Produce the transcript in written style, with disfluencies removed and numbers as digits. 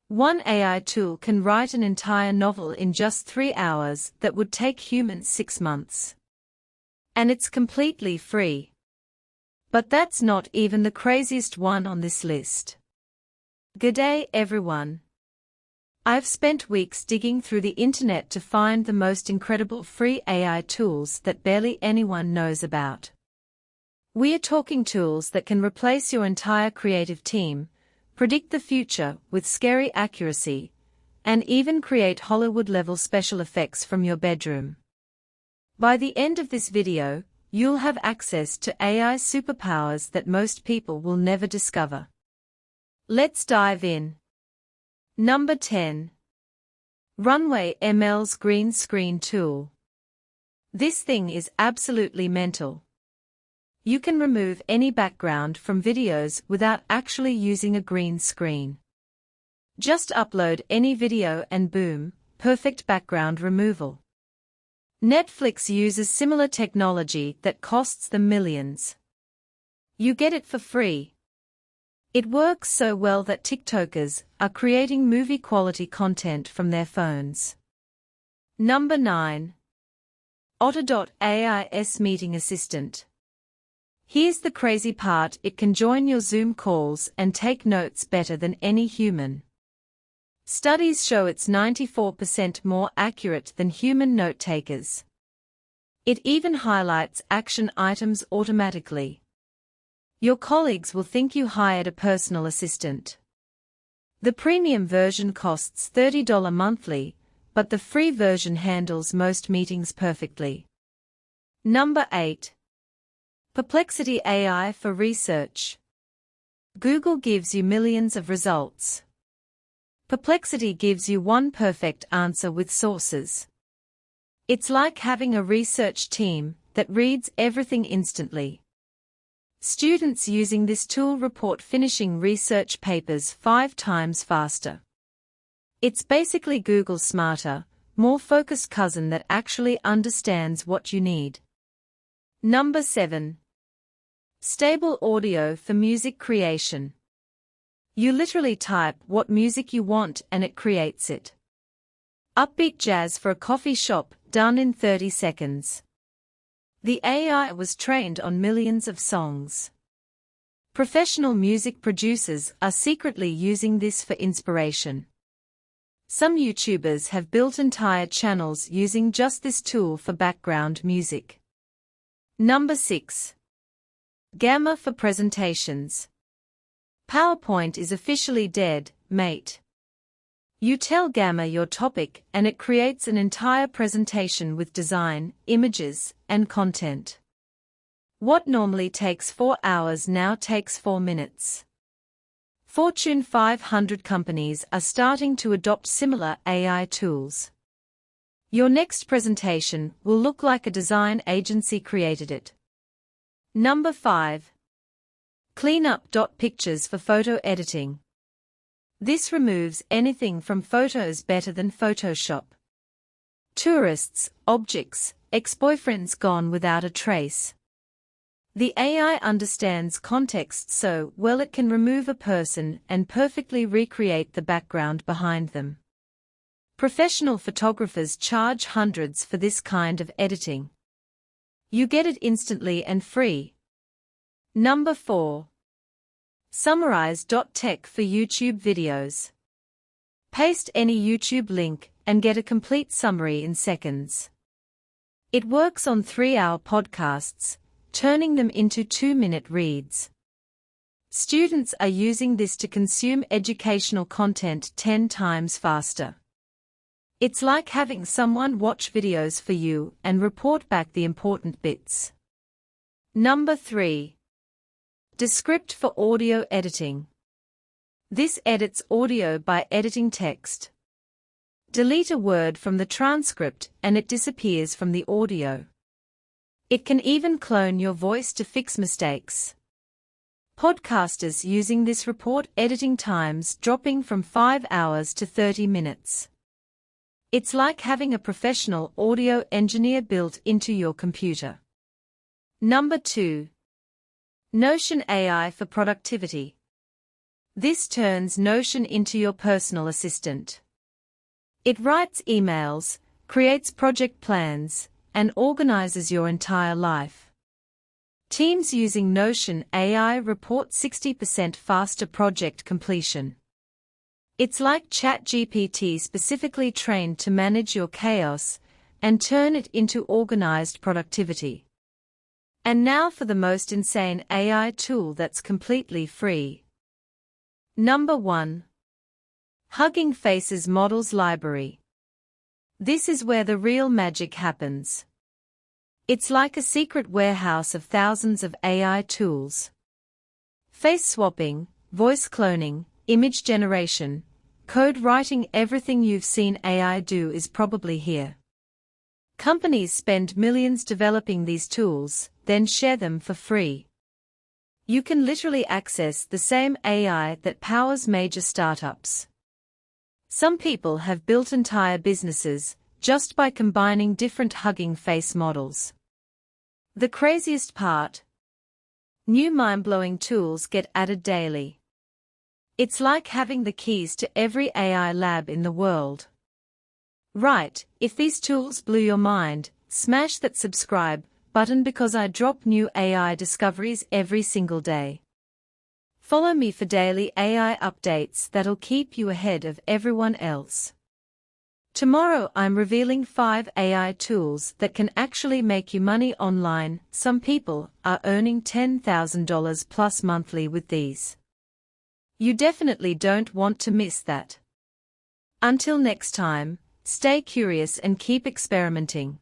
One AI tool can write an entire novel in just 3 hours that would take humans 6 months. And it's completely free. But that's not even the craziest one on this list. G'day everyone. I've spent weeks digging through the internet to find the most incredible free AI tools that barely anyone knows about. We are talking tools that can replace your entire creative team, predict the future with scary accuracy, and even create Hollywood-level special effects from your bedroom. By the end of this video, you'll have access to AI superpowers that most people will never discover. Let's dive in. Number 10. Runway ML's Green Screen Tool. This thing is absolutely mental. You can remove any background from videos without actually using a green screen. Just upload any video and boom, perfect background removal. Netflix uses similar technology that costs them millions. You get it for free. It works so well that TikTokers are creating movie-quality content from their phones. Number 9. Otter.ai's Meeting Assistant. Here's the crazy part: it can join your Zoom calls and take notes better than any human. Studies show it's 94% more accurate than human note-takers. It even highlights action items automatically. Your colleagues will think you hired a personal assistant. The premium version costs $30 monthly, but the free version handles most meetings perfectly. Number 8. Perplexity AI for Research. Google gives you millions of results. Perplexity gives you one perfect answer with sources. It's like having a research team that reads everything instantly. Students using this tool report finishing research papers 5 times faster. It's basically Google's smarter, more focused cousin that actually understands what you need. Number 7. Stable Audio for Music Creation. You literally type what music you want and it creates it. Upbeat jazz for a coffee shop, done in 30 seconds. The AI was trained on millions of songs. Professional music producers are secretly using this for inspiration. Some YouTubers have built entire channels using just this tool for background music. Number 6. Gamma for Presentations. PowerPoint is officially dead, mate. You tell Gamma your topic and it creates an entire presentation with design, images, and content. What normally takes 4 hours now takes 4 minutes. Fortune 500 companies are starting to adopt similar AI tools. Your next presentation will look like a design agency created it. Number 5. Cleanup.pictures for photo editing. This removes anything from photos better than Photoshop. Tourists, objects, ex-boyfriends gone without a trace. The AI understands context so well it can remove a person and perfectly recreate the background behind them. Professional photographers charge hundreds for this kind of editing. You get it instantly and free. Number 4. Summarize.tech for YouTube videos. Paste any YouTube link and get a complete summary in seconds. It works on 3-hour podcasts, turning them into 2-minute reads. Students are using this to consume educational content 10 times faster. It's like having someone watch videos for you and report back the important bits. Number 3. Descript for audio editing. This edits audio by editing text. Delete a word from the transcript and it disappears from the audio. It can even clone your voice to fix mistakes. Podcasters using this report editing times dropping from 5 hours to 30 minutes. It's like having a professional audio engineer built into your computer. Number 2. Notion AI for productivity. This turns Notion into your personal assistant. It writes emails, creates project plans, and organizes your entire life. Teams using Notion AI report 60% faster project completion. It's like ChatGPT specifically trained to manage your chaos and turn it into organized productivity. And now for the most insane AI tool that's completely free. Number 1. Hugging Faces Models Library. This is where the real magic happens. It's like a secret warehouse of thousands of AI tools. Face swapping, voice cloning, image generation, code writing, everything you've seen AI do is probably here. Companies spend millions developing these tools, then share them for free. You can literally access the same AI that powers major startups. Some people have built entire businesses just by combining different Hugging Face models. The craziest part? New mind-blowing tools get added daily. It's like having the keys to every AI lab in the world. Right, if these tools blew your mind, smash that subscribe button because I drop new AI discoveries every single day. Follow me for daily AI updates that'll keep you ahead of everyone else. Tomorrow I'm revealing 5 AI tools that can actually make you money online. Some people are earning $10,000 plus monthly with these. You definitely don't want to miss that. Until next time, stay curious and keep experimenting.